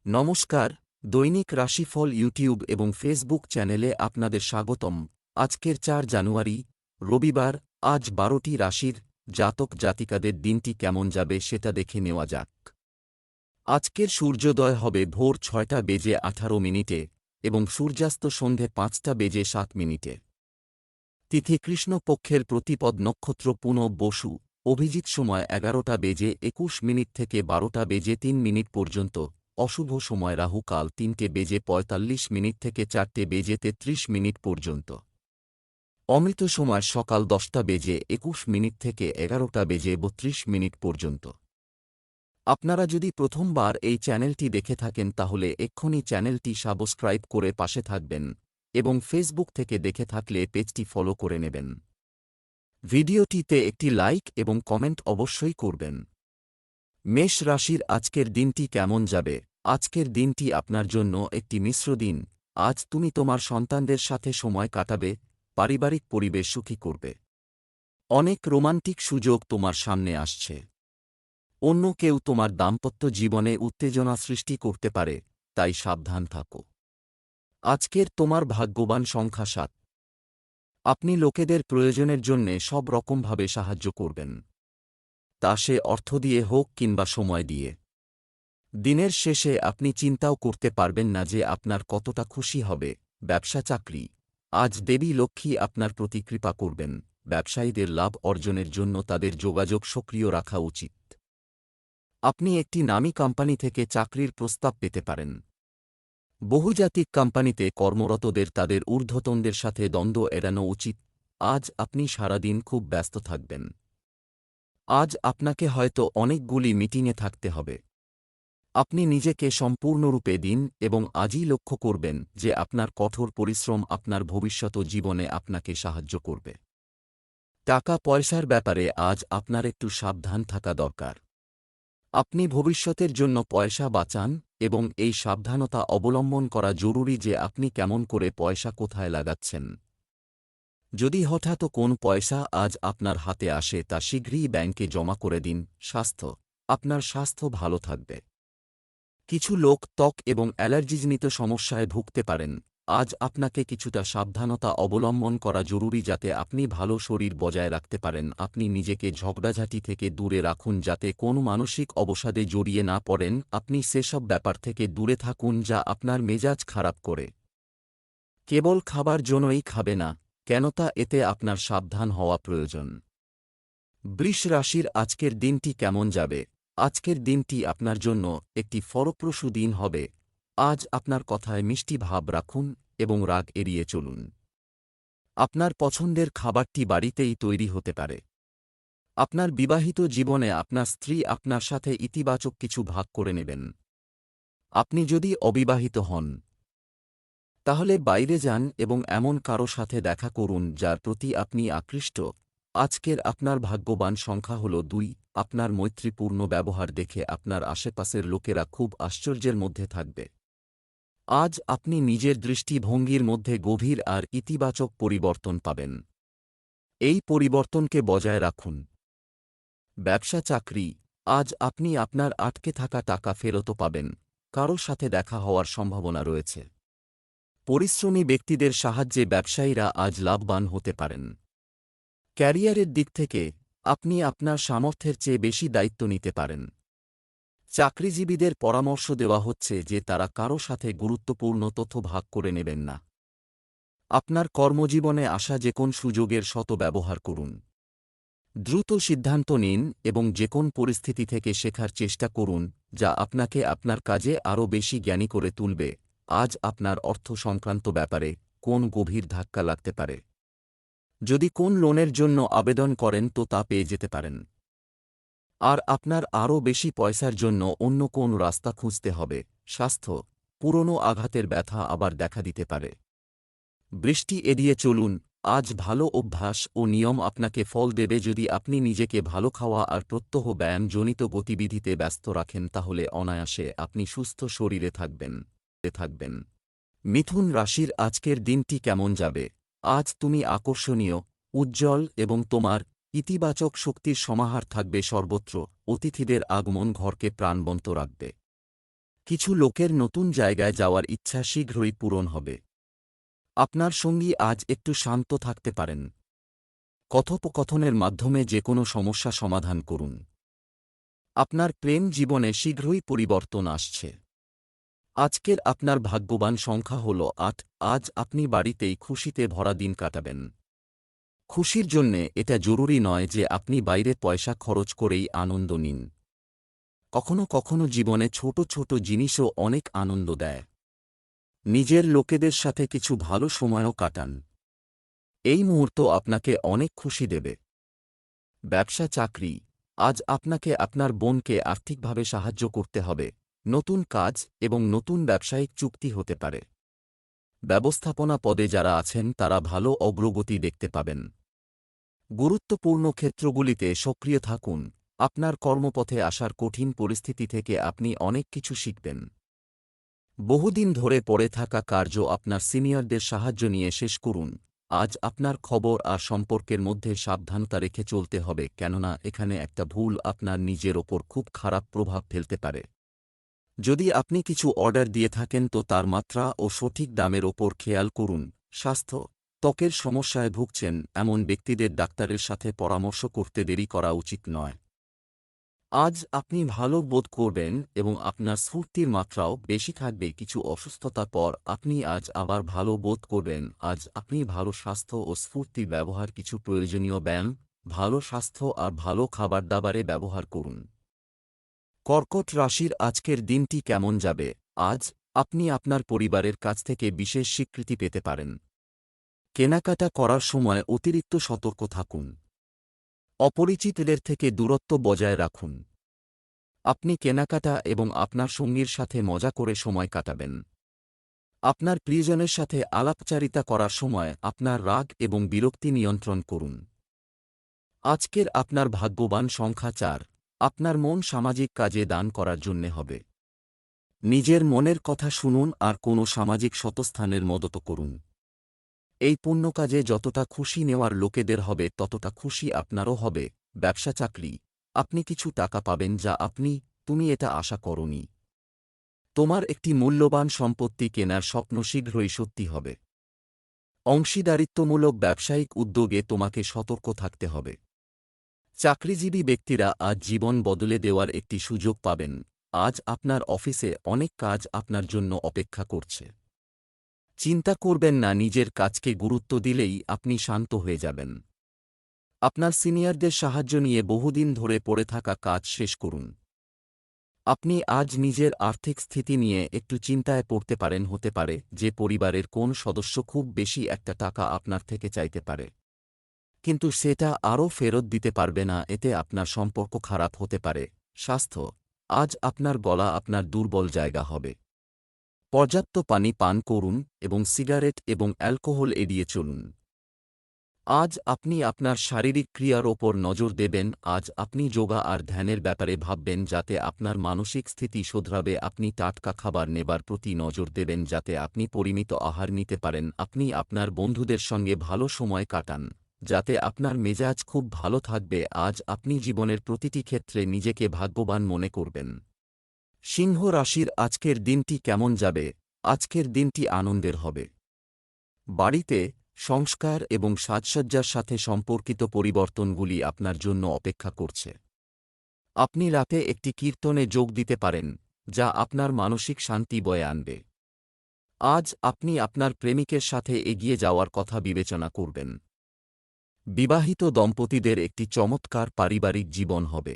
নমস্কার, দৈনিক রাশিফল ইউটিউব এবং ফেসবুক চ্যানেলে আপনাদের স্বাগতম। আজকের ৪ জানুয়ারি, রবিবার। আজ ১২টি রাশির জাতক জাতিকাদের দিনটি কেমন যাবে সেটা দেখে নেওয়া যাক। আজকের সূর্যোদয় হবে ভোর ৬টা বেজে ১৮ মিনিটে এবং সূর্যাস্ত সন্ধে ৫টা বেজে ৭ মিনিটে। তিথি কৃষ্ণপক্ষের প্রতিপদ নক্ষত্র পুনঃ বসু, অভিজিৎ সময় ১১টা বেজে ২১ মিনিট থেকে ১২টা বেজে ৩ মিনিট পর্যন্ত। অশুভ সময় রাহু কাল ৩টে বেজে ৪৫ মিনিট থেকে ৪টে বেজে ৩৩ মিনিট পর্যন্ত। অমৃত সময় সকাল ১০টা বেজে ২১ মিনিট থেকে ১১টা বেজে ৩২ মিনিট পর্যন্ত। আপনারা যদি প্রথমবার এই চ্যানেলটি দেখে থাকেন তাহলে এক্ষুনি চ্যানেলটি সাবস্ক্রাইব করে পাশে থাকবেন এবং ফেসবুক থেকে দেখে থাকলে পেজটি ফলো করে নেবেন। ভিডিওটিতে একটি লাইক এবং কমেন্ট অবশ্যই করবেন। মেষ রাশির আজকের দিনটি কেমন যাবে? আজকের দিনটি আপনার জন্য একটি মিশ্র দিন। আজ তুমি তোমার সন্তানদের সাথে সময় কাটাবে, পারিবারিক পরিবেশ সুখী করবে। অনেক রোমান্টিক সুযোগ তোমার সামনে আসছে। অন্য কেউ তোমার দাম্পত্য জীবনে উত্তেজনা সৃষ্টি করতে পারে, তাই সাবধান থাকো। আজকের তোমার ভাগ্যবান সংখ্যা ৭। আপনি লোকেদের প্রয়োজনের জন্যে সব রকমভাবে সাহায্য করবেন, তা সে অর্থ দিয়ে হোক কিংবা সময় দিয়ে। দিনের শেষে আপনি চিন্তাও করতে পারবেন না যে আপনার কতটা খুশি হবে। ব্যবসা চাকরি, আজ দেবী লক্ষ্মী আপনার প্রতি কৃপা করবেন। ব্যবসায়ীদের লাভ অর্জনের জন্য তাদের যোগাযোগ সক্রিয় রাখা উচিত। আপনি একটি নামী কোম্পানি থেকে চাকরির প্রস্তাব পেতে পারেন। বহুজাতিক কোম্পানিতে কর্মরতদের তাদের ঊর্ধ্বতনদের সাথে দ্বন্দ্ব এড়ানো উচিত। আজ আপনি সারাদিন খুব ব্যস্ত থাকবেন। আজ আপনাকে হয়তো অনেকগুলি মিটিংয়ে থাকতে হবে। আপনি নিজেকে সম্পূর্ণরূপে দিন এবং আজই লক্ষ্য করবেন যে আপনার কঠোর পরিশ্রম আপনার ভবিষ্যৎ জীবনে আপনাকে সাহায্য করবে। টাকা পয়সার ব্যাপারে আজ আপনার একটু সাবধান থাকা দরকার। আপনি ভবিষ্যতের জন্য পয়সা বাঁচান এবং এই সাবধানতা অবলম্বন করা জরুরি যে আপনি কেমন করে পয়সা কোথায় লাগাচ্ছেন। যদি হঠাৎ কোন পয়সা আজ আপনার হাতে আসে তা শীঘ্রই ব্যাংকে জমা করে দিন। স্বাস্থ্য, আপনার স্বাস্থ্য ভালো থাকবে। কিছু লোক ত্বক এবং অ্যালার্জিজনিত সমস্যায় ভুগতে পারেন। আজ আপনাকে কিছুটা সাবধানতা অবলম্বন করা জরুরি যাতে আপনি ভালো শরীর বজায় রাখতে পারেন। আপনি নিজেকে ঝগড়াঝাঁটি থেকে দূরে রাখুন যাতে কোনো মানসিক অবসাদে জড়িয়ে না পড়েন। আপনি সেসব ব্যাপার থেকে দূরে থাকুন যা আপনার মেজাজ খারাপ করে। কেবল খাবার জন্যই খাবে না, কেননা এতে আপনার সাবধান হওয়া প্রয়োজন। বৃষ রাশির আজকের দিনটি কেমন যাবে? আজকের দিনটি আপনার জন্য একটি ফলপ্রসূ দিন হবে। আজ আপনার কথায় মিষ্টি ভাব রাখুন এবং রাগ এড়িয়ে চলুন। আপনার পছন্দের খাবারটি বাড়িতেই তৈরি হতে পারে। আপনার বিবাহিত জীবনে আপনার স্ত্রী আপনার সাথে ইতিবাচক কিছু ভাগ করে নেবেন। আপনি যদি অবিবাহিত হন তাহলে বাইরে যান এবং এমন কারো সাথে দেখা করুন যার প্রতি আপনি আকৃষ্ট। আজকের আপনার ভাগ্যবান সংখ্যা হল ২। আপনার মৈত্রীপূর্ণ ব্যবহার দেখে আপনার আশেপাশের লোকেরা খুব আশ্চর্যের মধ্যে থাকবে। আজ আপনি নিজের দৃষ্টিভঙ্গির মধ্যে গভীর আর ইতিবাচক পরিবর্তন পাবেন। এই পরিবর্তনকে বজায় রাখুন। ব্যবসা চাকরি, আজ আপনি আপনার আটকে থাকা টাকা ফেরত পাবেন। কারো সাথে দেখা হওয়ার সম্ভাবনা রয়েছে। পরিশ্রমী ব্যক্তিদের সাহায্যে ব্যবসায়ীরা আজ লাভবান হতে পারেন। ক্যারিয়ারের দিক থেকে আপনি আপনার সামর্থ্যের চেয়ে বেশি দায়িত্ব নিতে পারেন। চাকরিজীবীদের পরামর্শ দেওয়া হচ্ছে যে তারা কারো সাথে গুরুত্বপূর্ণ তথ্য ভাগ করে নেবেন না। আপনার কর্মজীবনে আসা যে কোন সুযোগের সদ্ব্যবহার করুন। দ্রুত সিদ্ধান্ত নিন এবং যে কোন পরিস্থিতি থেকে শেখার চেষ্টা করুন যা আপনাকে আপনার কাজে আরও বেশি জ্ঞানী করে তুলবে। আজ আপনার অর্থ সংক্রান্ত ব্যাপারে কোন গভীর ধাক্কা লাগতে পারে। যদি কোন লোনের জন্য আবেদন করেন তো তা পেয়ে যেতে পারেন। আর আপনার আরও বেশি পয়সার জন্য অন্য কোন রাস্তা খুঁজতে হবে। স্বাস্থ্য, পুরনো আঘাতের ব্যথা আবার দেখা দিতে পারে। বৃষ্টি এড়িয়ে চলুন। আজ ভালো অভ্যাস ও নিয়ম আপনাকে ফল দেবে। যদি আপনি নিজেকে ভালো খাওয়া আর প্রত্যহ ব্যায়ামজনিত গতিবিধিতে ব্যস্ত রাখেন তাহলে অনায়াসে আপনি সুস্থ শরীরে থাকবেন। মিথুন রাশির আজকের দিনটি কেমন যাবে? আজ তুমি আকর্ষণীয়, উজ্জ্বল এবং তোমার ইতিবাচক শক্তির সমাহার থাকবে সর্বত্র। অতিথিদের আগমন ঘরকে প্রাণবন্ত রাখবে। কিছু লোকের নতুন জায়গায় যাওয়ার ইচ্ছা শীঘ্রই পূরণ হবে। আপনার সঙ্গী আজ একটু শান্ত থাকতে পারেন। কথোপকথনের মাধ্যমে যে কোনো সমস্যা সমাধান করুন। আপনার প্রেম জীবনে শীঘ্রই পরিবর্তন আসছে। আজকের আপনার ভাগ্যবান সংখ্যা হল ৮। আজ আপনি বাড়িতেই খুশিতে ভরা দিন কাটাবেন। খুশির জন্যে এটা জরুরি নয় যে আপনি বাইরে পয়সা খরচ করেই আনন্দ নিন। কখনো কখনো জীবনে ছোট ছোট জিনিসও অনেক আনন্দ দেয়। নিজের লোকেদের সাথে কিছু ভালো সময়ও কাটান। এই মুহূর্ত আপনাকে অনেক খুশি দেবে। ব্যবসা চাকরি, আজ আপনাকে আপনার বোনকে আর্থিকভাবে সাহায্য করতে হবে। নতুন কাজ এবং নতুন ব্যবসায়িক চুক্তি হতে পারে। ব্যবস্থাপনা পদে যারা আছেন তারা ভালো অগ্রগতি দেখতে পাবেন। গুরুত্বপূর্ণ ক্ষেত্রগুলিতে সক্রিয় থাকুন। আপনার কর্মপথে আসার কঠিন পরিস্থিতি থেকে আপনি অনেক কিছু শিখবেন। বহুদিন ধরে পড়ে থাকা কার্য আপনার সিনিয়রদের সাহায্য নিয়ে শেষ করুন। আজ আপনার খবর আর সম্পর্কের মধ্যে সাবধানতা রেখে চলতে হবে, কেননা এখানে একটা ভুল আপনার নিজের ওপর খুব খারাপ প্রভাব ফেলতে পারে। যদি আপনি কিছু অর্ডার দিয়ে থাকেন তো তার মাত্রা ও সঠিক দামের ওপর খেয়াল করুন। স্বাস্থ্য, ত্বকের সমস্যায় ভুগছেন এমন ব্যক্তিদের ডাক্তারের সাথে পরামর্শ করতে দেরি করা উচিত নয়। আজ আপনি ভালো বোধ করবেন এবং আপনার স্ফূর্তির মাত্রাও বেশি থাকবে। কিছু অসুস্থতার পর আপনি আজ আবার ভালো বোধ করবেন। আজ আপনি ভালো স্বাস্থ্য ও স্ফূর্তি ব্যবহার কিছু প্রয়োজনীয় ব্যায়াম, ভালো স্বাস্থ্য আর ভালো খাবার দাবারে ব্যবহার করুন। কর্কট রাশির আজকের দিনটি কেমন যাবে? আজ আপনি আপনার পরিবারের কাছ থেকে বিশেষ স্বীকৃতি পেতে পারেন। কেনাকাটা করার সময় অতিরিক্ত সতর্ক থাকুন। অপরিচিতদের থেকে দূরত্ব বজায় রাখুন। আপনি কেনাকাটা এবং আপনার সঙ্গীর সাথে মজা করে সময় কাটাবেন। আপনার প্রিয়জনের সাথে আলাপচারিতা করার সময় আপনার রাগ এবং বিরক্তি নিয়ন্ত্রণ করুন। আজকের আপনার ভাগ্যবান সংখ্যা ৪। আপনার মন সামাজিক কাজে দান করার জন্যে হবে। নিজের মনের কথা শুনুন আর কোনো সামাজিক শতস্থানের মদত করুন। এই পুণ্য কাজে যতটা খুশি নেওয়ার লোকেদের হবে ততটা খুশি আপনারও হবে। ব্যবসা চাকরি, আপনি কিছু টাকা পাবেন যা তুমি এটা আশা করনি। তোমার একটি মূল্যবান সম্পত্তি কেনার স্বপ্ন শীঘ্রই সত্যি হবে। অংশীদারিত্বমূলক ব্যবসায়িক উদ্যোগে তোমাকে সতর্ক থাকতে হবে। চাকরিজীবী ব্যক্তিরা আজ জীবন বদলে দেওয়ার একটি সুযোগ পাবেন। আজ আপনার অফিসে অনেক কাজ আপনার জন্য অপেক্ষা করছে। চিন্তা করবেন না, নিজের কাজকে গুরুত্ব দিলেই আপনি শান্ত হয়ে যাবেন। আপনার সিনিয়রদের সাহায্য নিয়ে বহুদিন ধরে পড়ে থাকা কাজ শেষ করুন। আপনি আজ নিজের আর্থিক স্থিতি নিয়ে একটু চিন্তায় পড়তে পারেন। হতে পারে যে পরিবারের কোন সদস্য খুব বেশি একটা টাকা আপনার থেকে চাইতে পারে, কিন্তু সেটা আরও ফেরত দিতে পারবে না। এতে আপনার সম্পর্ক খারাপ হতে পারে। স্বাস্থ্য, আজ আপনার গলা আপনার দুর্বল জায়গা হবে। পর্যাপ্ত পানি পান করুন এবং সিগারেট এবং অ্যালকোহল এড়িয়ে চলুন। আজ আপনি আপনার শারীরিক ক্রিয়ার ওপর নজর দেবেন। আজ আপনি যোগা আর ধ্যানের ব্যাপারে ভাববেন যাতে আপনার মানসিক স্থিতি শোধরাবে। আপনি টাটকা খাবার নেবার প্রতি নজর দেবেন যাতে আপনি পরিমিত আহার নিতে পারেন। আপনি আপনার বন্ধুদের সঙ্গে ভালো সময় কাটান যাতে আপনার মেজাজ খুব ভালো থাকবে। আজ আপনি জীবনের প্রতিটি ক্ষেত্রে নিজেকে ভাগ্যবান মনে করবেন। সিংহ রাশির আজকের দিনটি কেমন যাবে? আজকের দিনটি আনন্দের হবে। বাড়িতে সংস্কার এবং সাজসজ্জার সাথে সম্পর্কিত পরিবর্তনগুলি আপনার জন্য অপেক্ষা করছে। আপনি রাতে একটি কীর্তনে যোগ দিতে পারেন যা আপনার মানসিক শান্তি বয়ে আনবে। আজ আপনি আপনার প্রেমিকের সাথে এগিয়ে যাওয়ার কথা বিবেচনা করবেন। বিবাহিত দম্পতিদের একটি চমৎকার পারিবারিক জীবন হবে।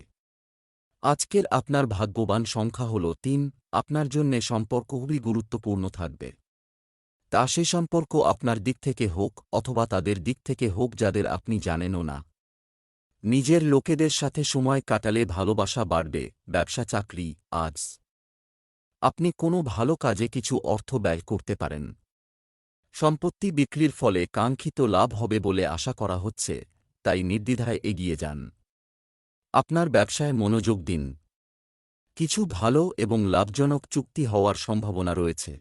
আজকের আপনার ভাগ্যবান সংখ্যা হল ৩। আপনার জন্যে সম্পর্ক খুবই গুরুত্বপূর্ণ থাকবে। তা সে সম্পর্ক আপনার দিক থেকে হোক অথবা তাদের দিক থেকে হোক যাদের আপনি জানেনও না। নিজের লোকেদের সাথে সময় কাটালে ভালোবাসা বাড়বে। ব্যবসা চাকরি, আজ আপনি কোনো ভালো কাজে কিছু অর্থ ব্যয় করতে পারেন। সম্পত্তি বিক্রির ফলে কাঙ্ক্ষিত লাভ হবে বলে আশা করা হচ্ছে, তাই নির্দ্বিধায় এগিয়ে যান। আপনার ব্যবসায় মনোযোগ দিন। কিছু ভালো এবং লাভজনক চুক্তি হওয়ার সম্ভাবনা রয়েছে।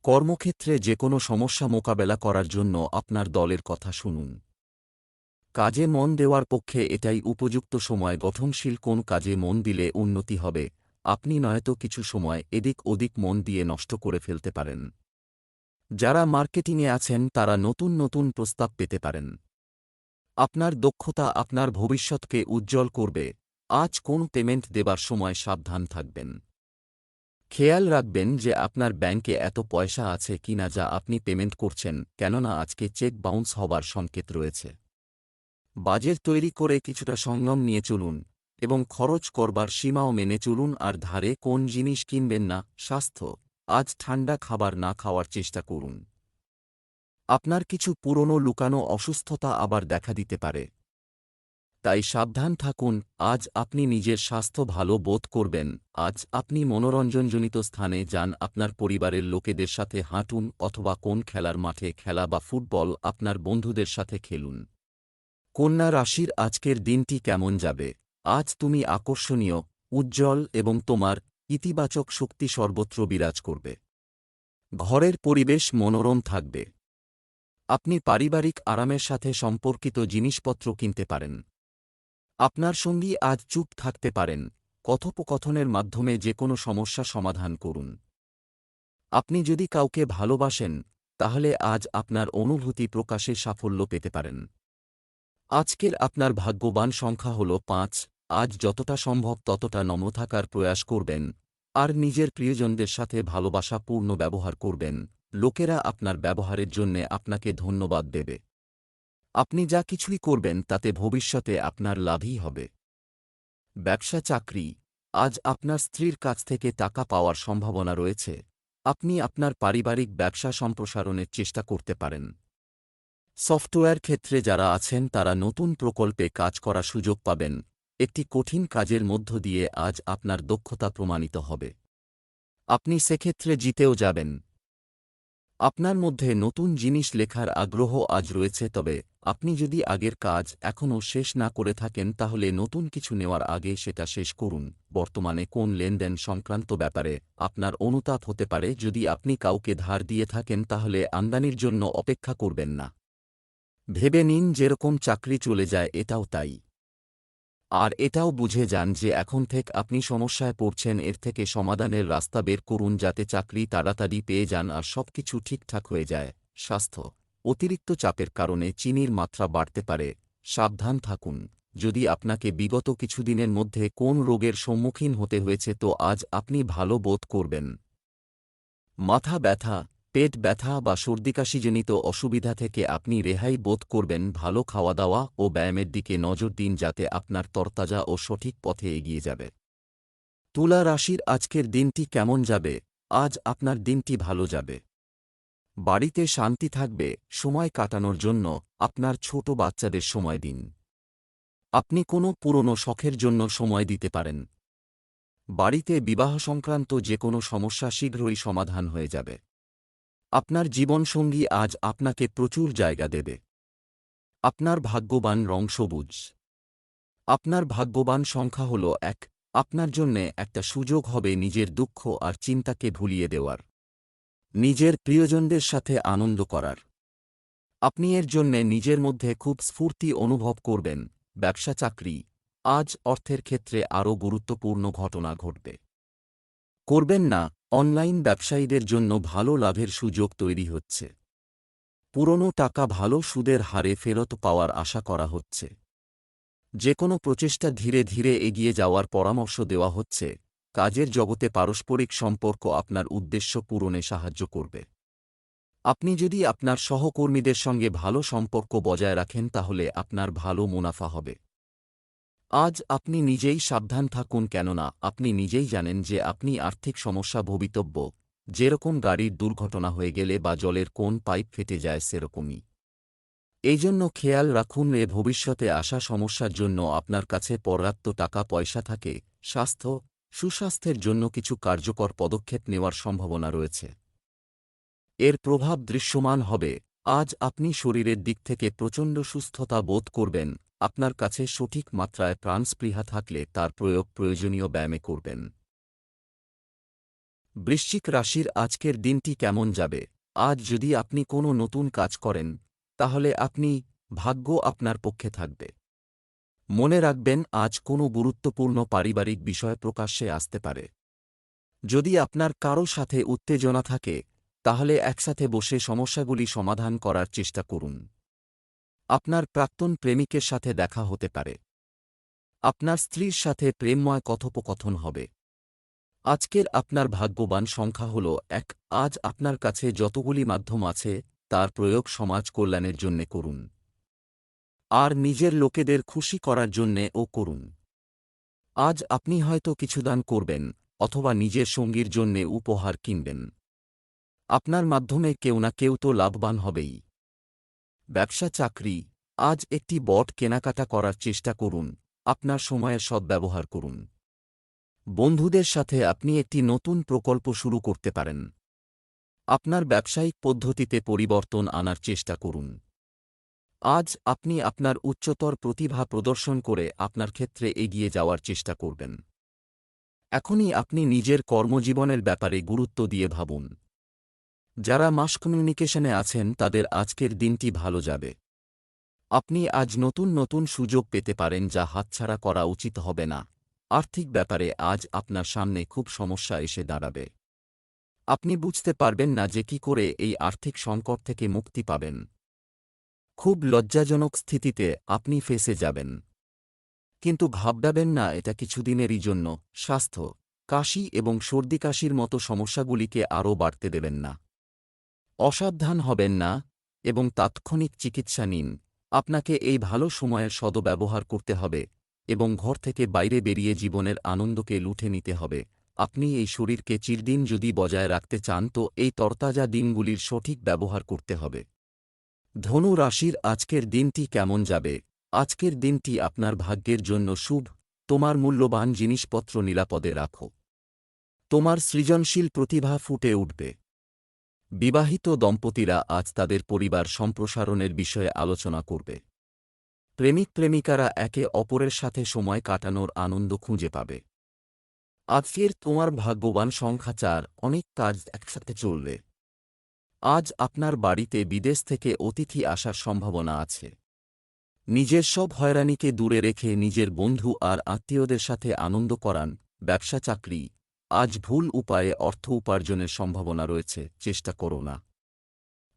কর্মক্ষেত্রে যে কোনো সমস্যা মোকাবেলা করার জন্য আপনার দলের কথা শুনুন। কাজে মন দেওয়ার পক্ষে এটাই উপযুক্ত সময়। গঠনশীল কোন কাজে মন দিলে উন্নতি হবে, আপনি নয়তো কিছু সময় এদিক ওদিক মন দিয়ে নষ্ট করে ফেলতে পারেন। যারা মার্কেটিংয়ে আছেন তারা নতুন নতুন প্রস্তাব পেতে পারেন। আপনার দক্ষতা আপনার ভবিষ্যৎকে উজ্জ্বল করবে। আজ কোন পেমেন্ট দেবার সময় সাবধান থাকবেন। খেয়াল রাখবেন যে আপনার ব্যাংকে এত পয়সা আছে কিনা যা আপনি পেমেন্ট করছেন, কেননা আজকে চেক বাউন্স হবার সংকেত রয়েছে। বাজেট তৈরি করে কিছুটা সংযম নিয়ে চলুন এবং খরচ করবার সীমাও মেনে চলুন। আর ধারে কোন জিনিস কিনবেন না। স্বাস্থ্য, আজ ঠান্ডা খাবার না খাওয়ার চেষ্টা করুন। আপনার কিছু পুরনো লুকানো অসুস্থতা আবার দেখা দিতে পারে, তাই সাবধান থাকুন। আজ আপনি নিজের স্বাস্থ্য ভালো বোধ করবেন। আজ আপনি মনোরঞ্জনজনিত স্থানে যান, আপনার পরিবারের লোকেদের সাথে হাঁটুন অথবা কোন খেলার মাঠে খেলা বা ফুটবল আপনার বন্ধুদের সাথে খেলুন। কন্যা রাশির আজকের দিনটি কেমন যাবে? আজ তুমি আকর্ষণীয়, উজ্জ্বল এবং তোমার ইতিবাচক শক্তি সর্বত্র বিরাজ করবে। ঘরের পরিবেশ মনোরম থাকবে। আপনি পারিবারিক আরামের সাথে সম্পর্কিত জিনিসপত্র কিনতে পারেন। আপনার সঙ্গী আজ চুপ থাকতে পারেন। কথোপকথনের মাধ্যমে যে কোনো সমস্যা সমাধান করুন। আপনি যদি কাউকে ভালোবাসেন তাহলে আজ আপনার অনুভূতি প্রকাশে সাফল্য পেতে পারেন। আজকের আপনার ভাগ্যবান সংখ্যা হল ৫। আজ যতটা সম্ভব ততটা নম্র থাকার প্রয়াস করবেন আর নিজের প্রিয়জনদের সাথে ভালোবাসাপূর্ণ ব্যবহার করবেন। লোকেরা আপনার ব্যবহারের জন্যে আপনাকে ধন্যবাদ দেবে। আপনি যা কিছুই করবেন তাতে ভবিষ্যতে আপনার লাভই হবে। ব্যবসা চাকরি, আজ আপনার স্ত্রীর কাছ থেকে টাকা পাওয়ার সম্ভাবনা রয়েছে। আপনি আপনার পারিবারিক ব্যবসা সম্প্রসারণের চেষ্টা করতে পারেন। সফটওয়্যার ক্ষেত্রে যারা আছেন তারা নতুন প্রকল্পে কাজ করার সুযোগ পাবেন। একটি কঠিন কাজের মধ্য দিয়ে আজ আপনার দক্ষতা প্রমাণিত হবে। আপনি সেক্ষেত্রে জিতেও যাবেন। আপনার মধ্যে নতুন জিনিস লেখার আগ্রহ আজ রয়েছে, তবে আপনি যদি আগের কাজ এখনও শেষ না করে থাকেন তাহলে নতুন কিছু নেওয়ার আগে সেটা শেষ করুন। বর্তমানে কোন লেনদেন সংক্রান্ত ব্যাপারে আপনার অনুতাপ হতে পারে। যদি আপনি কাউকে ধার দিয়ে থাকেন তাহলে আমদানির জন্য অপেক্ষা করবেন না। ভেবে নিন যেরকম চাকরি চলে যায় এটাও তাই। আর এটাও বুঝে যান যে এখন থেকে আপনি সমস্যায় পড়ছেন, এর থেকে সমাধানের রাস্তা বের করুন যাতে চাকরি তাড়াতাড়ি পেয়ে যান আর সবকিছু ঠিকঠাক হয়ে যায়। স্বাস্থ্য, অতিরিক্ত চাপের কারণে চিনির মাত্রা বাড়তে পারে, সাবধান থাকুন। যদি আপনাকে বিগত কিছুদিনের মধ্যে কোন রোগের সম্মুখীন হতে হয়েছে তো আজ আপনি ভালো বোধ করবেন। মাথা ব্যথা, পেট ব্যথা বা সর্দিকাশিজনিত অসুবিধা থেকে আপনি রেহাই বোধ করবেন। ভালো খাওয়া দাওয়া ও ব্যায়ামের দিকে নজর দিন যাতে আপনার তরতাজা ও সঠিক পথে এগিয়ে যাবে। তুলা রাশির আজকের দিনটি কেমন যাবে? আজ আপনার দিনটি ভালো যাবে। বাড়িতে শান্তি থাকবে। সময় কাটানোর জন্য আপনার ছোট বাচ্চাদের সময় দিন। আপনি কোনো পুরনো শখের জন্য সময় দিতে পারেন। বাড়িতে বিবাহ সংক্রান্ত যে কোনো সমস্যা শীঘ্রই সমাধান হয়ে যাবে। আপনার জীবনসঙ্গী আজ আপনাকে প্রচুর জায়গা দেবে। আপনার ভাগ্যবান রং সবুজ। আপনার ভাগ্যবান সংখ্যা হল ১। আপনার জন্যে একটা সুযোগ হবে নিজের দুঃখ আর চিন্তাকে ভুলিয়ে দেওয়ার, নিজের প্রিয়জনদের সাথে আনন্দ করার। আপনি এর জন্যে নিজের মধ্যে খুব স্ফূর্তি অনুভব করবেন। ব্যবসা চাকরি, আজ অর্থের ক্ষেত্রে আরও গুরুত্বপূর্ণ ঘটনা ঘটবে। করবেন না, অনলাইন ব্যবসায়ীদের জন্য ভালো লাভের সুযোগ তৈরি হচ্ছে। পুরনো টাকা ভালো সুদের হারে ফেরত পাওয়ার আশা করা হচ্ছে। যে কোনো প্রচেষ্টা ধীরে ধীরে এগিয়ে যাওয়ার পরামর্শ দেওয়া হচ্ছে। কাজের জগতে পারস্পরিক সম্পর্ক আপনার উদ্দেশ্য পূরণে সাহায্য করবে। আপনি যদি আপনার সহকর্মীদের সঙ্গে ভালো সম্পর্ক বজায় রাখেন তাহলে আপনার ভালো মুনাফা হবে। আজ আপনি নিজেই সাবধান থাকুন, কেননা আপনি নিজেই জানেন যে আপনি আর্থিক সমস্যা ভবিতব্য, যেরকম গাড়ির দুর্ঘটনা হয়ে গেলে বা জলের কোন পাইপ ফেটে যায় সেরকমই। এই জন্য খেয়াল রাখুন যে ভবিষ্যতে আসা সমস্যার জন্য আপনার কাছে পর্যাপ্ত টাকা পয়সা থাকে। স্বাস্থ্য, সুস্বাস্থ্যের জন্য কিছু কার্যকর পদক্ষেপ নেওয়ার সম্ভাবনা রয়েছে। এর প্রভাব দৃশ্যমান হবে। আজ আপনি শরীরের দিক থেকে প্রচণ্ড সুস্থতা বোধ করবেন। আপনার কাছে সঠিক মাত্রায় প্রাণস্পৃহা থাকলে তার প্রয়োগ প্রয়োজনীয় ব্যায়ামে করবেন। বৃশ্চিক রাশির আজকের দিনটি কেমন যাবে? আজ যদি আপনি কোনো নতুন কাজ করেন তাহলে ভাগ্য আপনার পক্ষে থাকবে। মনে রাখবেন, আজ কোনো গুরুত্বপূর্ণ পারিবারিক বিষয় প্রকাশ্যে আসতে পারে। যদি আপনার কারও সাথে উত্তেজনা থাকে, তাহলে একসাথে বসে সমস্যাগুলি সমাধান করার চেষ্টা করুন। আপনার প্রাক্তন প্রেমিকের সাথে দেখা হতে পারে। আপনার স্ত্রীর সাথে প্রেমময় কথোপকথন হবে। আজকের আপনার ভাগ্যবান সংখ্যা হল 1। আজ আপনার কাছে যতগুলি মাধ্যম আছে, তার প্রয়োগ সমাজ কল্যাণের জন্যে করুন। আর নিজের লোকেদের খুশি করার জন্যেও করুন। আজ আপনি হয়তো কিছু দান করবেন, অথবা নিজের সঙ্গীর জন্যে উপহার কিনবেন। আপনার মাধ্যমে কেউ না কেউ তো লাভবান হবেই। ব্যবসা চাকরি, আজ একটি বট কেনাকাটা করার চেষ্টা করুন। আপনার সময়ের সদ্ব্যবহার করুন। বন্ধুদের সাথে আপনি একটি নতুন প্রকল্প শুরু করতে পারেন। আপনার ব্যবসায়িক পদ্ধতিতে পরিবর্তন আনার চেষ্টা করুন। আজ আপনি আপনার উচ্চতর প্রতিভা প্রদর্শন করে আপনার ক্ষেত্রে এগিয়ে যাওয়ার চেষ্টা করবেন। এখনই আপনি নিজের কর্মজীবনের ব্যাপারে গুরুত্ব দিয়ে ভাবুন। যারা মাস কমিউনিকেশনে আছেন তাদের আজকের দিনটি ভালো যাবে। আপনি আজ নতুন নতুন সুযোগ পেতে পারেন, যা হাতছাড়া করা উচিত হবে না। আর্থিক ব্যাপারে আজ আপনার সামনে খুব সমস্যা এসে দাঁড়াবে। আপনি বুঝতে পারবেন না যে কি করে এই আর্থিক সংকট থেকে মুক্তি পাবেন। খুব লজ্জাজনক স্থিতিতে আপনি ফেঁসে যাবেন। কিন্তু ঘাবড়াবেন না, এটা কিছুদিনেরই জন্য। স্বাস্থ্য, কাশি এবং সর্দি-কাশির মতো সমস্যাগুলিকে আরও বাড়তে দেবেন না। অসাবধান হবেন না এবং তাৎক্ষণিক চিকিৎসা নিন। আপনাকে এই ভালো সময়ের সদ্ব্যবহার করতে হবে এবং ঘর থেকে বাইরে বেরিয়ে জীবনের আনন্দকে লুঠে নিতে হবে। আপনি এই শরীরকে চিরদিন যদি বজায় রাখতে চান, তো এই তরতাজা দিনগুলির সঠিক ব্যবহার করতে হবে। ধনু রাশির আজকের দিনটি কেমন যাবে? আজকের দিনটি আপনার ভাগ্যের জন্য শুভ। তোমার মূল্যবান জিনিসপত্র নিরাপদে রাখো। তোমার সৃজনশীল প্রতিভা ফুটে উঠবে। বিবাহিত দম্পতিরা আজ তাদের পরিবার সম্প্রসারণের বিষয়ে আলোচনা করবে। প্রেমিক প্রেমিকারা একে অপরের সাথে সময় কাটানোর আনন্দ খুঁজে পাবে। আজকের তোমার ভাগ্যবান সংখ্যা 4। অনেক কাজ একসাথে চলবে। আজ আপনার বাড়িতে বিদেশ থেকে অতিথি আসার সম্ভাবনা আছে। নিজের সব হয়রানিকে দূরে রেখে নিজের বন্ধু আর আত্মীয়দের সাথে আনন্দ করান। ব্যবসা চাকরি, আজ ভুল উপায়ে অর্থ উপার্জনের সম্ভাবনা রয়েছে, চেষ্টা করো না।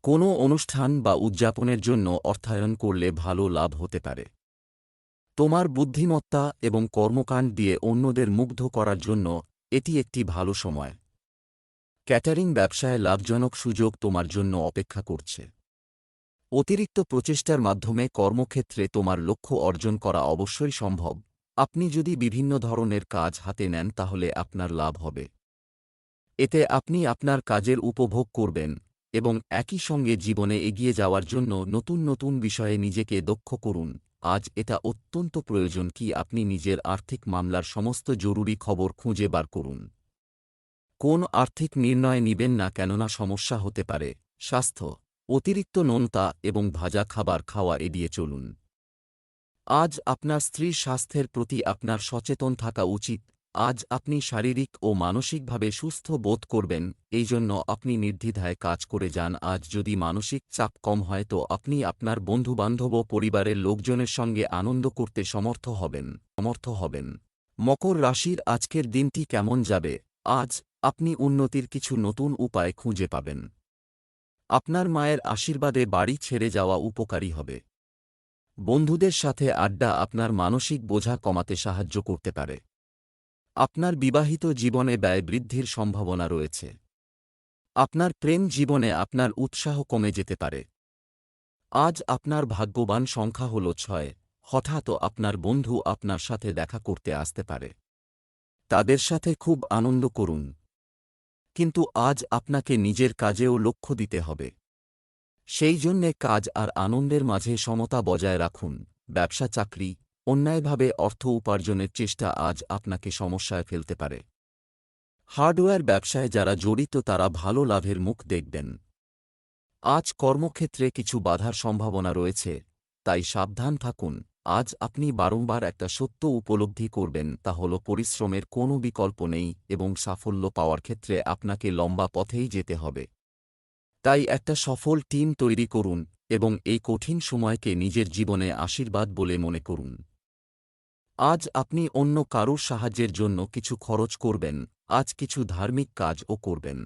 কোনো অনুষ্ঠান বা উদযাপনের জন্য অর্থায়ন করলে ভালো লাভ হতে পারে। তোমার বুদ্ধিমত্তা এবং কর্মকাণ্ড দিয়ে অন্যদের মুগ্ধ করার জন্য এটি একটি ভালো সময়। ক্যাটারিং ব্যবসায় লাভজনক সুযোগ তোমার জন্য অপেক্ষা করছে। অতিরিক্ত প্রচেষ্টার মাধ্যমে কর্মক্ষেত্রে তোমার লক্ষ্য অর্জন করা অবশ্যই সম্ভব। আপনি যদি বিভিন্ন ধরনের কাজ হাতে নেন তাহলে আপনার লাভ হবে। এতে আপনি আপনার কাজের উপভোগ করবেন এবং একই সঙ্গে জীবনে এগিয়ে যাওয়ার জন্য নতুন নতুন বিষয়ে নিজেকে দক্ষ করুন। আজ এটা অত্যন্ত প্রয়োজন কি আপনি নিজের আর্থিক মামলার সমস্ত জরুরি খবর খুঁজে বার করুন। কোন আর্থিক নির্ণয় নিবেন না, কেননা সমস্যা হতে পারে। স্বাস্থ্য, অতিরিক্ত নোনতা এবং ভাজা খাবার খাওয়া এড়িয়ে চলুন। আজ আপনার স্ত্রীর স্বাস্থ্যের প্রতি আপনার সচেতন থাকা উচিত। আজ আপনি শারীরিক ও মানসিকভাবে সুস্থ বোধ করবেন, এই জন্য আপনি নির্দ্বিধায় কাজ করে যান। আজ যদি মানসিক চাপ কম হয় তো আপনি আপনার বন্ধুবান্ধব ও পরিবারের লোকজনের সঙ্গে আনন্দ করতে সমর্থ হবেন। মকর রাশির আজকের দিনটি কেমন যাবে? আজ আপনি উন্নতির কিছু নতুন উপায় খুঁজে পাবেন। আপনার মায়ের আশীর্বাদে বাড়ি ছেড়ে যাওয়া উপকারী হবে। বন্ধুদের সাথে আড্ডা আপনার মানসিক বোঝা কমাতে সাহায্য করতে পারে। আপনার বিবাহিত জীবনে ব্যয় বৃদ্ধির সম্ভাবনা রয়েছে। আপনার প্রেম জীবনে আপনার উৎসাহ কমে যেতে পারে। আজ আপনার ভাগ্যবান সংখ্যা হল 6। হঠাৎ আপনার বন্ধু আপনার সাথে দেখা করতে আসতে পারে। তাদের সাথে খুব আনন্দ করুন। কিন্তু আজ আপনাকে নিজের কাজেও লক্ষ্য দিতে হবে। সেই জন্যে কাজ আর আনন্দের মাঝে সমতা বজায় রাখুন। ব্যবসা চাকরি, অন্যায়ভাবে অর্থ উপার্জনের চেষ্টা আজ আপনাকে সমস্যায় ফেলতে পারে। হার্ডওয়্যার ব্যবসায় যারা জড়িত তারা ভালো লাভের মুখ দেখবেন। আজ কর্মক্ষেত্রে কিছু বাধার সম্ভাবনা রয়েছে, তাই সাবধান থাকুন। আজ আপনি বারংবার একটা সত্য উপলব্ধি করবেন, তা হল পরিশ্রমের কোনো বিকল্প নেই এবং সাফল্য পাওয়ার ক্ষেত্রে আপনাকে লম্বা পথেই যেতে হবে। তাই একটা সফল টিম তৈরি করুন এবং এই কঠিন সময়কে নিজের জীবনে আশীর্বাদ বলে মনে করুন। আজ আপনি অন্য কারুর সাহায্যের জন্য কিছু খরচ করবেন, আজ কিছু ধার্মিক কাজও করবেন।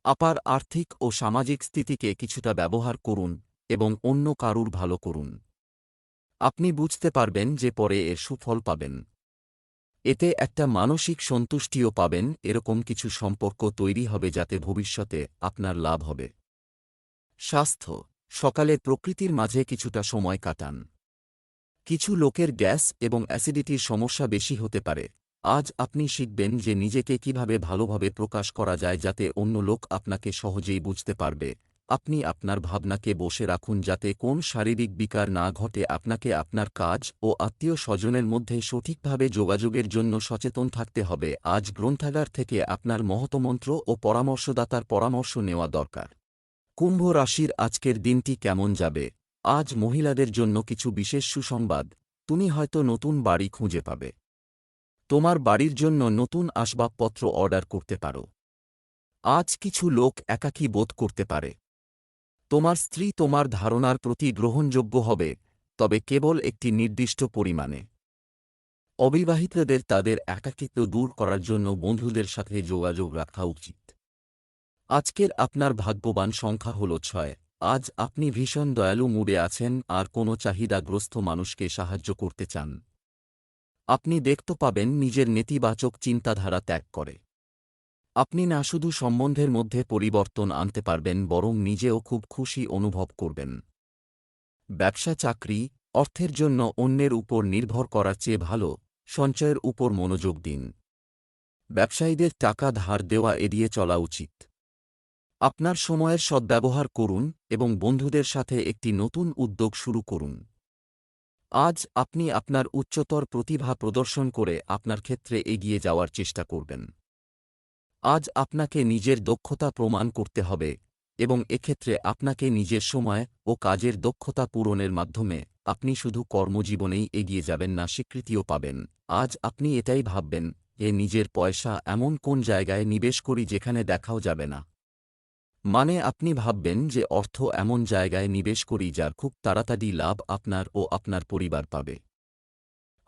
আপনার আর্থিক ও সামাজিক স্থিতিকে কিছুটা ব্যবহার করুন এবং অন্য কারুর ভালো করুন। আপনি বুঝতে পারবেন যে পরে এর সুফল পাবেন। এতে একটা মানসিক সন্তুষ্টিও পাবেন, এরকম কিছু সম্পর্ক তৈরি হবে যাতে ভবিষ্যতে আপনার লাভ হবে। স্বাস্থ্য, সকালে প্রকৃতির মাঝে কিছুটা সময় কাটান। কিছু লোকের গ্যাস এবং অ্যাসিডিটির সমস্যা বেশি হতে পারে। আজ আপনি শিখবেন যে নিজেকে কিভাবে ভালোভাবে প্রকাশ করা যায় যাতে অন্য লোক আপনাকে সহজেই বুঝতে পারবে। আপনি আপনার ভাবনাকে বসে রাখুন যাতে কোন শারীরিক বিকার না ঘটে। আপনাকে আপনার কাজ ও আত্মীয় স্বজনের মধ্যে সঠিকভাবে যোগাযোগের জন্য সচেতন থাকতে হবে। আজ গ্রন্থাগার থেকে আপনার মহতমন্ত্র ও পরামর্শদাতার পরামর্শ নেওয়া দরকার। কুম্ভ রাশির আজকের দিনটি কেমন যাবে? আজ মহিলাদের জন্য কিছু বিশেষ সুসংবাদ। তুমি হয়তো নতুন বাড়ি খুঁজে পাবে। তোমার বাড়ির জন্য নতুন আসবাবপত্র অর্ডার করতে পারো। আজ কিছু লোক একাকী বোধ করতে পারে। তোমার স্ত্রী তোমার ধারণার প্রতি গ্রহণযোগ্য হবে, তবে কেবল একটি নির্দিষ্ট পরিমাণে। অবিবাহিতদের তাদের একাকিত্ব দূর করার জন্য বন্ধুদের সাথে যোগাযোগ রাখা উচিত। আজকের আপনার ভাগ্যবান সংখ্যা হল 6। আজ আপনি ভীষণ দয়ালু মুডে আছেন আর কোনো চাহিদাগ্রস্ত মানুষকে সাহায্য করতে চান। আপনি দেখতে পাবেন নিজের নেতিবাচক চিন্তাধারা ত্যাগ করে। আপনি না শুধু সম্বন্ধের মধ্যে পরিবর্তন আনতে পারবেন বরং নিজেও খুব খুশি অনুভব করবেন। ব্যবসা চাকরি, অর্থের জন্য অন্যের উপর নির্ভর করার চেয়ে ভালো সঞ্চয়ের উপর মনোযোগ দিন। ব্যবসায়ীদের টাকা ধার দেওয়া এড়িয়ে চলা উচিত। আপনার সময়ের সদ্ব্যবহার করুন এবং বন্ধুদের সাথে একটি নতুন উদ্যোগ শুরু করুন। আজ আপনি আপনার উচ্চতর প্রতিভা প্রদর্শন করে আপনার ক্ষেত্রে এগিয়ে যাওয়ার চেষ্টা করবেন। আজ আপনাকে নিজের দক্ষতা প্রমাণ করতে হবে এবং এক্ষেত্রে আপনাকে নিজের সময় ও কাজের দক্ষতা পূরণের মাধ্যমে আপনি শুধু কর্মজীবনেই এগিয়ে যাবেন না, স্বীকৃতিও পাবেন। আজ আপনি এটাই ভাববেন যে নিজের পয়সা এমন কোন জায়গায় নিবেশ করি যেখানে দেখাও যাবে না। মানে আপনি ভাববেন যে অর্থ এমন জায়গায় নিবেশ করি যার খুব তাড়াতাড়ি লাভ আপনার ও আপনার পরিবার পাবে।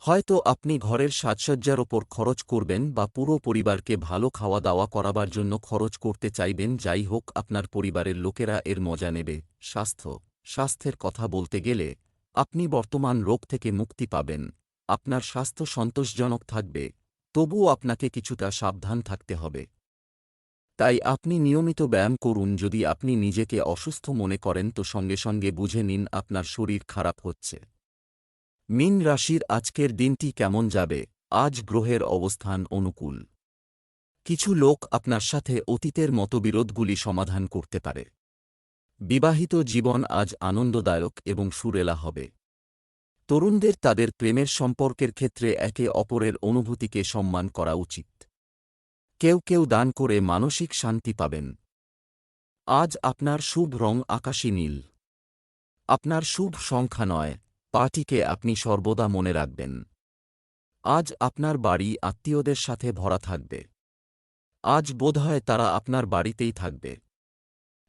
হয়তো আপনি ঘরের সাজসজ্জার ওপর খরচ করবেন বা পুরো পরিবারকে ভালো খাওয়া দাওয়া করাবার জন্য খরচ করতে চাইবেন। যাই হোক, আপনার পরিবারের লোকেরা এর মজা নেবে। স্বাস্থ্যের কথা বলতে গেলে আপনি বর্তমান রোগ থেকে মুক্তি পাবেন। আপনার স্বাস্থ্য সন্তোষজনক থাকবে, তবুও আপনাকে কিছুটা সাবধান থাকতে হবে। তাই আপনি নিয়মিত ব্যায়াম করুন। যদি আপনি নিজেকে অসুস্থ মনে করেন তো সঙ্গে সঙ্গে বুঝে নিন আপনার শরীর খারাপ হচ্ছে। মীন রাশির আজকের দিনটি কেমন যাবে? আজ গ্রহের অবস্থান অনুকূল। কিছু লোক আপনার সাথে অতীতের মতবিরোধগুলি সমাধান করতে পারে। বিবাহিত জীবন আজ আনন্দদায়ক এবং সুরেলা হবে। তরুণদের তাদের প্রেমের সম্পর্কের ক্ষেত্রে একে অপরের অনুভূতিকে সম্মান করা উচিত। কেউ কেউ দান করে মানসিক শান্তি পাবেন। আজ আপনার শুভ রং আকাশী নীল। আপনার শুভ সংখ্যা 9। পাটিকে আপনি সর্বদা মনে রাখবেন। আজ আপনার বাড়ি আত্মীয়দের সাথে ভরা থাকবে। আজ বোধহয় তারা আপনার বাড়িতেই থাকবে।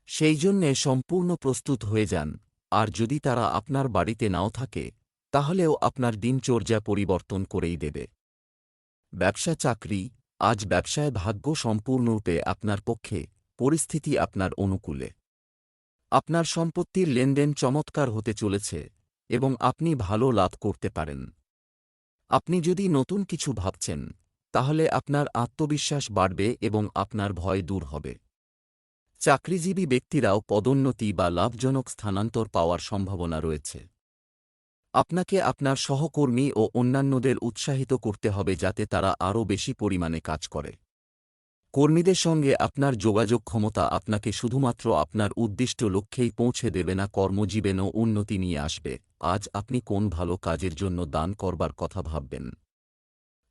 সেই জন্যে সম্পূর্ণ প্রস্তুত হয়ে যান। আর যদি তারা আপনার বাড়িতে নাও থাকে তাহলেও আপনার দিনচর্যা পরিবর্তন করেই দেবে। ব্যবসা চাকরি, আজ ব্যবসায় ভাগ্য সম্পূর্ণরূপে আপনার পক্ষে, পরিস্থিতি আপনার অনুকূলে। আপনার সম্পত্তির লেনদেন চমৎকার হতে চলেছে এবং আপনি ভালো লাভ করতে পারেন। আপনি যদি নতুন কিছু ভাবছেন তাহলে আপনার আত্মবিশ্বাস বাড়বে এবং আপনার ভয় দূর হবে। চাকরিজীবী ব্যক্তিরাও পদোন্নতি বা লাভজনক স্থানান্তর পাওয়ার সম্ভাবনা রয়েছে। আপনাকে আপনার সহকর্মী ও অন্যান্যদের উৎসাহিত করতে হবে যাতে তারা আরও বেশি পরিমাণে কাজ করে। কর্মীদের সঙ্গে আপনার যোগাযোগ ক্ষমতা আপনাকে শুধুমাত্র আপনার উদ্দিষ্ট লক্ষ্যেই পৌঁছে দেবে না, কর্মজীবনেও উন্নতি নিয়ে আসবে। আজ আপনি কোন ভালো কাজের জন্য দান করবার কথা ভাববেন?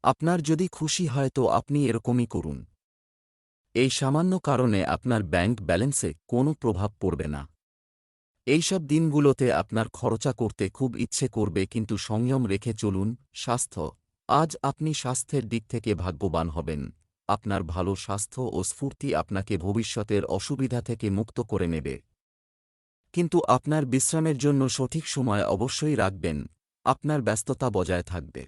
আপনার যদি খুশি হয় তো আপনি এরকমই করুন। এই সামান্য কারণে আপনার ব্যাংক ব্যালেন্সে কোনো প্রভাব পড়বে না। এইসব দিনগুলোতে আপনার খরচা করতে খুব ইচ্ছে করবে, কিন্তু সংযম রেখে চলুন। স্বাস্থ্য, আজ আপনি স্বাস্থ্যের দিক থেকে ভাগ্যবান হবেন। আপনার ভালো স্বাস্থ্য ও স্ফূর্তি আপনাকে ভবিষ্যতের অসুবিধা থেকে মুক্ত করে নেবে। কিন্তু আপনার বিশ্রামের জন্য সঠিক সময় অবশ্যই রাখবেন। আপনার ব্যস্ততা বজায় থাকবে।